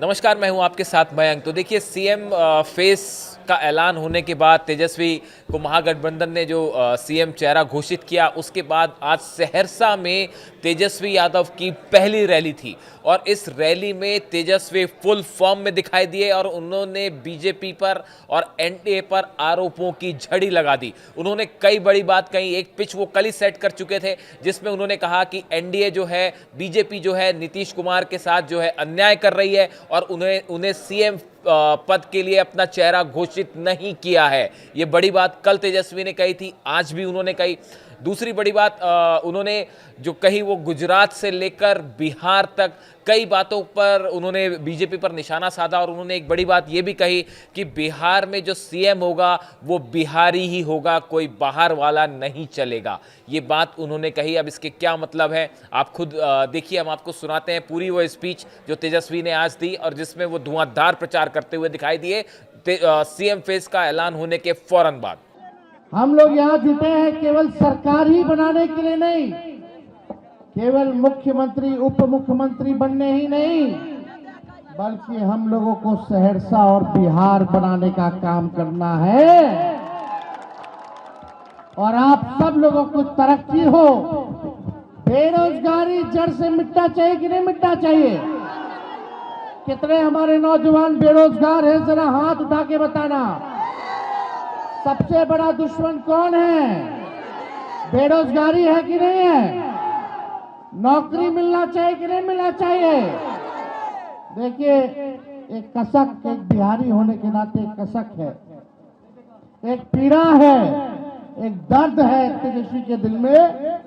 नमस्कार, मैं हूं आपके साथ मयंक। तो देखिए, सीएम फेस का ऐलान होने के बाद तेजस्वी को महागठबंधन ने जो सीएम चेहरा घोषित किया, उसके बाद आज सहरसा में तेजस्वी यादव की पहली रैली थी और इस रैली में तेजस्वी फुल फॉर्म में दिखाई दिए और उन्होंने बीजेपी पर और एनडीए पर आरोपों की झड़ी लगा दी। उन्होंने कई बड़ी बात कही। एक पिच वो कल ही सेट कर चुके थे जिसमें उन्होंने कहा कि एनडीए जो है, बीजेपी जो है, नीतीश कुमार के साथ जो है अन्याय कर रही है और उन्हें सीएम पद के लिए अपना चेहरा घोषित नहीं किया है। ये बड़ी बात कल तेजस्वी ने कही थी, आज भी उन्होंने कही। दूसरी बड़ी बात उन्होंने जो कही वो गुजरात से लेकर बिहार तक कई बातों पर उन्होंने बीजेपी पर निशाना साधा और उन्होंने एक बड़ी बात ये भी कही कि बिहार में जो सीएम होगा वो बिहारी ही होगा, कोई बाहर वाला नहीं चलेगा। ये बात उन्होंने कही। अब इसके क्या मतलब है आप खुद देखिए, हम आपको सुनाते हैं पूरी वो स्पीच जो तेजस्वी ने आज दी और जिसमें वो धुआंधार प्रचार करते हुए दिखाई दिए सीएम फेस का ऐलान होने के फौरन बाद। हम लोग यहाँ जुटे हैं केवल सरकार ही बनाने के लिए नहीं, केवल मुख्यमंत्री उप मुख्यमंत्री बनने ही नहीं, बल्कि हम लोगों को सहरसा और बिहार बनाने का काम करना है। और आप सब लोगों को तरक्की हो, बेरोजगारी जड़ से मिटना चाहिए कि नहीं मिटना चाहिए? कितने हमारे नौजवान बेरोजगार हैं, जरा हाथ उठा के बताना। सबसे बड़ा दुश्मन कौन है? बेरोजगारी है कि नहीं है? नौकरी मिलना चाहिए कि नहीं मिलना चाहिए? देखिए, एक कसक, एक बिहारी होने के नाते एक कसक है, एक पीड़ा है, एक दर्द है तेजस्वी के दिल में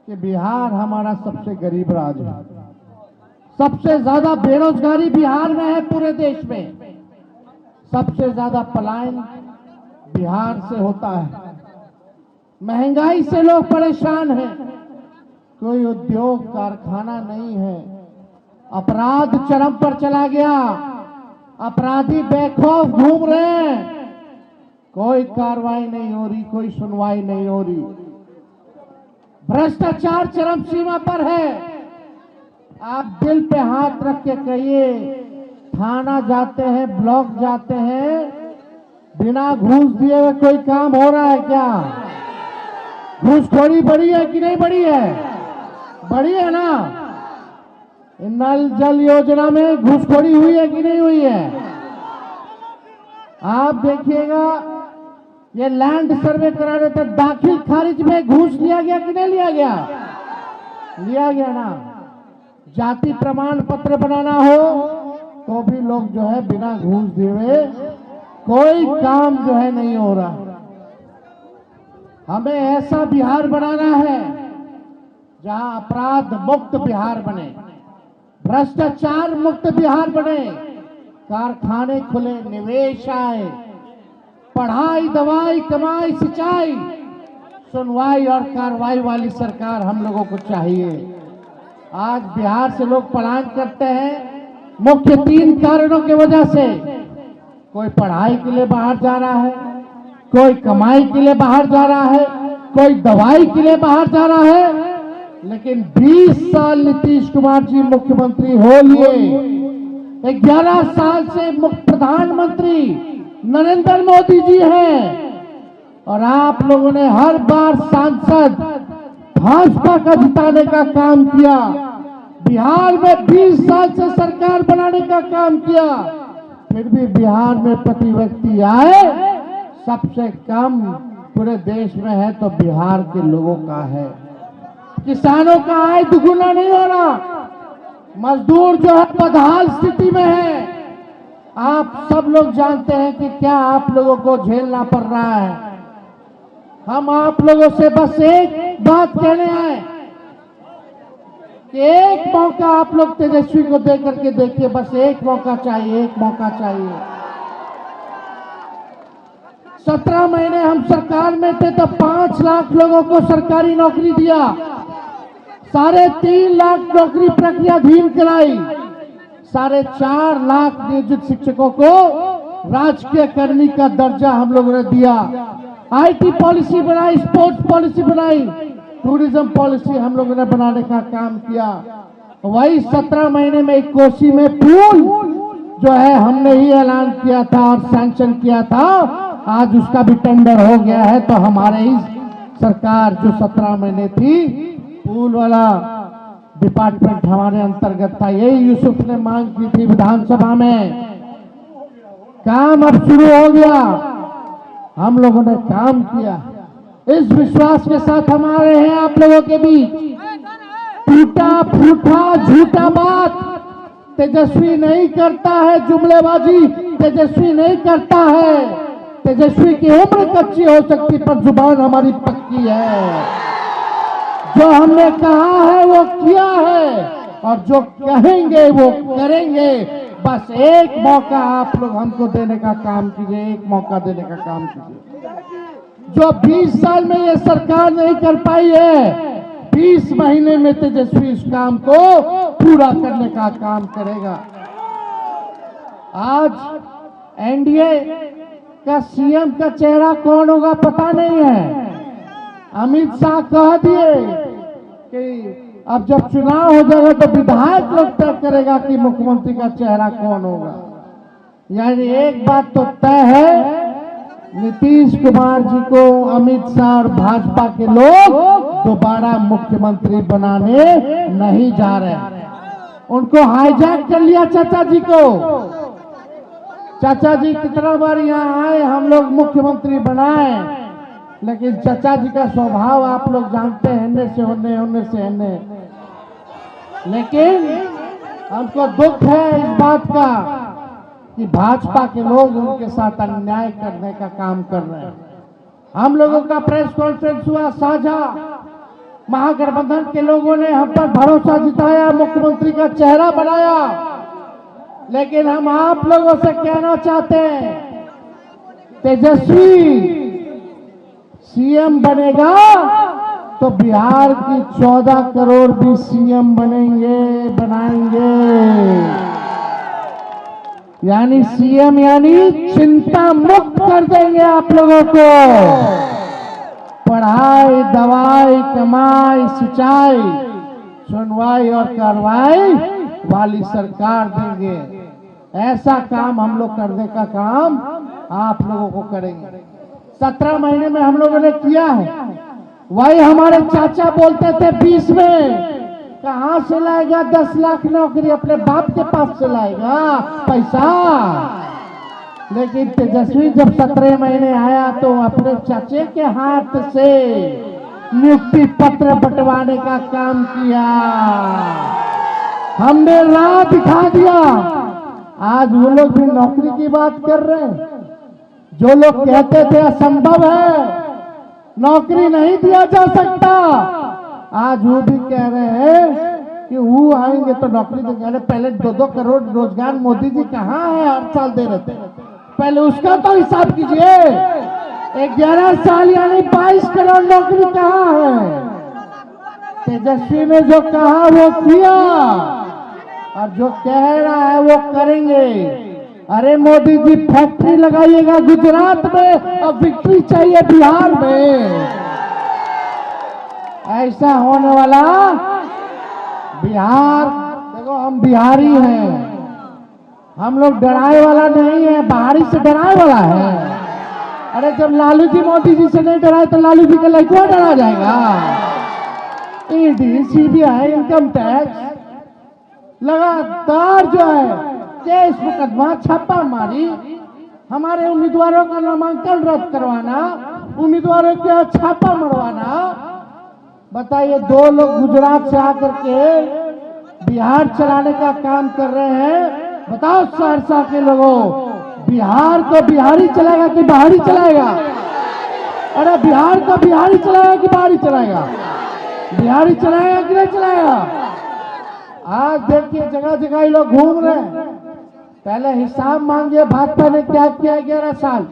कि बिहार हमारा सबसे गरीब राज्य है। सबसे ज्यादा बेरोजगारी बिहार में है पूरे देश में। सबसे ज्यादा पलायन बिहार से होता है। महंगाई से लोग परेशान हैं, कोई उद्योग कारखाना नहीं है। अपराध चरम पर चला गया, अपराधी बेखौफ घूम रहे हैं, कोई कार्रवाई नहीं हो रही, कोई सुनवाई नहीं हो रही। भ्रष्टाचार चरम सीमा पर है। आप दिल पे हाथ रख के कहिए, थाना जाते हैं, ब्लॉक जाते हैं, बिना घूस दिए हुए कोई काम हो रहा है क्या? घूसखोरी बढ़ी है कि नहीं बढ़ी है? बढ़ी है ना? नल जल योजना में घूसखोरी हुई है कि नहीं हुई है? आप देखिएगा, ये लैंड सर्वे कराने तक दाखिल खारिज में घूस लिया गया कि नहीं लिया गया? लिया गया ना। जाति प्रमाण पत्र बनाना हो तो भी लोग जो है बिना घूस दिए हुए कोई काम जो है नहीं हो रहा। हमें ऐसा बिहार बनाना है जहां अपराध मुक्त बिहार बने, भ्रष्टाचार मुक्त बिहार बने, कारखाने खुले, निवेश आए, पढ़ाई, दवाई, कमाई, सिंचाई, सुनवाई और कार्रवाई वाली सरकार हम लोगों को चाहिए। आज बिहार से लोग पलायन करते हैं मुख्य 3 कारणों की वजह से। कोई पढ़ाई के लिए बाहर जा रहा है, कोई कमाई के लिए बाहर जा रहा है, कोई दवाई के लिए बाहर जा रहा है। लेकिन 20 साल नीतीश कुमार जी मुख्यमंत्री हो लिए, 11 साल से प्रधानमंत्री नरेंद्र मोदी जी हैं और आप लोगों ने हर बार सांसद भाजपा का जिताने का काम किया। बिहार में 20 साल से सरकार बनाने का काम किया, फिर भी बिहार में प्रति व्यक्ति आय सबसे कम पूरे देश में है तो बिहार के लोगों का है। किसानों का आय दुगुना नहीं हो रहा, मजदूर जो है बदहाल स्थिति में है। आप सब लोग जानते हैं कि क्या आप लोगों को झेलना पड़ रहा है। हम आप लोगों से बस एक बात कहने आए कि एक मौका आप लोग तेजस्वी को दे करके देखिए, बस एक मौका चाहिए, एक मौका चाहिए। 17 महीने हम सरकार में थे तो 5 लाख लोगों को सरकारी नौकरी दिया, 3.5 लाख नौकरी प्रक्रियाधीन कराई, 4.5 लाख नियोजित शिक्षकों को राजकीय कर्मी का दर्जा हम लोगों ने दिया। आईटी पॉलिसी बनाई, स्पोर्ट्स पॉलिसी बनाई, टूरिज्म पॉलिसी हम लोगों ने बनाने का काम किया। वही 17 महीने में कोसी में पुल जो है हमने ही ऐलान किया था और सैंक्शन किया था, आज उसका भी टेंडर हो गया है। तो हमारे ही सरकार जो 17 महीने थी, पुल वाला डिपार्टमेंट हमारे अंतर्गत था। यही यूसुफ ने मांग की थी विधानसभा में, काम अब शुरू हो गया, हम लोगों ने काम किया। इस विश्वास के साथ हमारे हैं आप लोगों के बीच। टूटा फूटा झूठा बात तेजस्वी नहीं करता है, जुमलेबाजी तेजस्वी नहीं करता है। तेजस्वी की उम्र कच्ची हो सकती पर जुबान हमारी पक्की है। जो हमने कहा है वो किया है और जो कहेंगे वो करेंगे। बस एक मौका आप लोग हमको देने का काम कीजिए, एक मौका देने का काम कीजिए। जो 20 साल में ये सरकार नहीं कर पाई है, 20 महीने में तेजस्वी इस काम को पूरा करने का काम करेगा। आज एनडीए का सीएम का चेहरा कौन होगा पता नहीं है। अमित शाह कह दिए कि अब जब चुनाव हो जाएगा तो विधायक लोग तय करेगा कि मुख्यमंत्री का चेहरा कौन होगा। यानी एक बात तो तय है, नीतीश कुमार जी को अमित शाह और भाजपा के लोग दोबारा मुख्यमंत्री बनाने नहीं जा रहे। उनको हाईजैक कर लिया चाचा जी को। चाचा जी कितना बार यहाँ आए, हम लोग मुख्यमंत्री बनाए, लेकिन चाचा जी का स्वभाव आप लोग जानते हैं, हिन्ने से होने, होने से हिन्ने। लेकिन हमको दुख है इस बात का कि भाजपा के लोग उनके साथ अन्याय करने का काम कर रहे हैं। हम लोगों का प्रेस कॉन्फ्रेंस हुआ साझा, महागठबंधन के लोगों ने हम पर भरोसा जताया, मुख्यमंत्री का चेहरा बनाया। लेकिन हम आप लोगों से कहना चाहते हैं, तेजस्वी सीएम बनेगा तो बिहार की 14 करोड़ भी सीएम बनाएंगे। यानी सीएम यानी चिंता मुक्त कर देंगे आप लोगों को। पढ़ाई, दवाई, कमाई, सिंचाई, सुनवाई और कार्रवाई वाली सरकार देंगे। ऐसा काम हम लोग करने का काम आप लोगों को करेंगे। 17 महीने में हम लोगों ने किया है। वही हमारे चाचा बोलते थे 20 में कहां से लाएगा 10 लाख नौकरी, अपने बाप के पास से लाएगा पैसा। लेकिन तेजस्वी जब 17 महीने आया तो अपने चाचे के हाथ से नियुक्ति पत्र बंटवाने का काम किया। हमने राह दिखा दिया। आज वो लोग भी नौकरी की बात कर रहे हैं। जो लोग कहते थे असंभव है, नौकरी नहीं दिया जा सकता, आज वो भी कह रहे हैं कि वो आएंगे तो नौकरी देंगे। पहले 2-2 करोड़ रोजगार मोदी जी कहाँ है, हर साल दे रहे थे। पहले उसका तो हिसाब कीजिए। 11 साल यानी 22 करोड़ नौकरी कहाँ है। तेजस्वी ने जो कहा वो किया और जो कह रहा है वो करेंगे। अरे मोदी जी फैक्ट्री लगाइएगा गुजरात में और विक्ट्री चाहिए बिहार में। ऐसा होने वाला बिहार, देखो हम बिहारी हैं, हम लोग डराए वाला नहीं है, बाहरी से डराए वाला है। अरे जब लालू जी मोदी जी से नहीं डराए तो लालू जी के लड़का डरा जाएगा। ईडी, सीबीआई, इनकम टैक्स लगातार जो है केस मुकदमा, छापा मारी, हमारे उम्मीदवारों का नामांकन रद्द करवाना, उम्मीदवारों के यहाँ छापा मरवाना। बताइए, 2 लोग गुजरात से आकर के बिहार चलाने का काम कर रहे हैं। बताओ सहरसा के लोगों, बिहार को बिहारी चलाएगा कि बाहरी चलाएगा? अरे बिहार को बिहारी चलाएगा कि बाहरी चलाएगा? बिहारी चलाएगा कि नहीं चलाएगा? आज देखिए जगह जगह ये लोग घूम रहे हैं। पहले हिसाब मांगिए, भाजपा ने क्या किया 11 साल,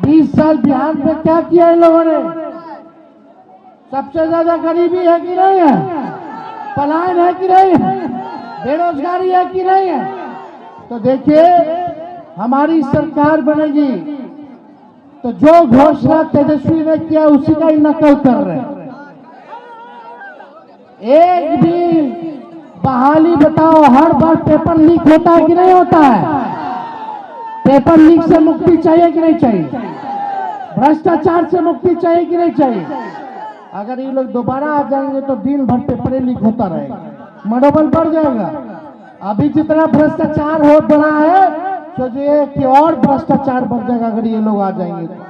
20 साल बिहार में क्या किया इन लोगों ने? सबसे ज्यादा गरीबी है कि नहीं है? पलायन है कि नहीं है? बेरोजगारी है कि नहीं है? तो देखिए, हमारी सरकार बनेगी तो जो घोषणा तेजस्वी ने किया उसी का ही नकल कर रहे हैं। एक भी बहाली बताओ, हर बार पेपर लीक होता है कि नहीं होता है? पेपर लीक से मुक्ति चाहिए कि नहीं चाहिए? भ्रष्टाचार से मुक्ति चाहिए कि नहीं चाहिए? अगर ये लोग दोबारा आ जाएंगे तो दिन भर पेपर लीक होता रहेगा, मनोबल बढ़ जाएगा। अभी जितना भ्रष्टाचार हो बढ़ा है, सोचिए कि और भ्रष्टाचार बढ़ जाएगा अगर ये लोग आ जाएंगे तो।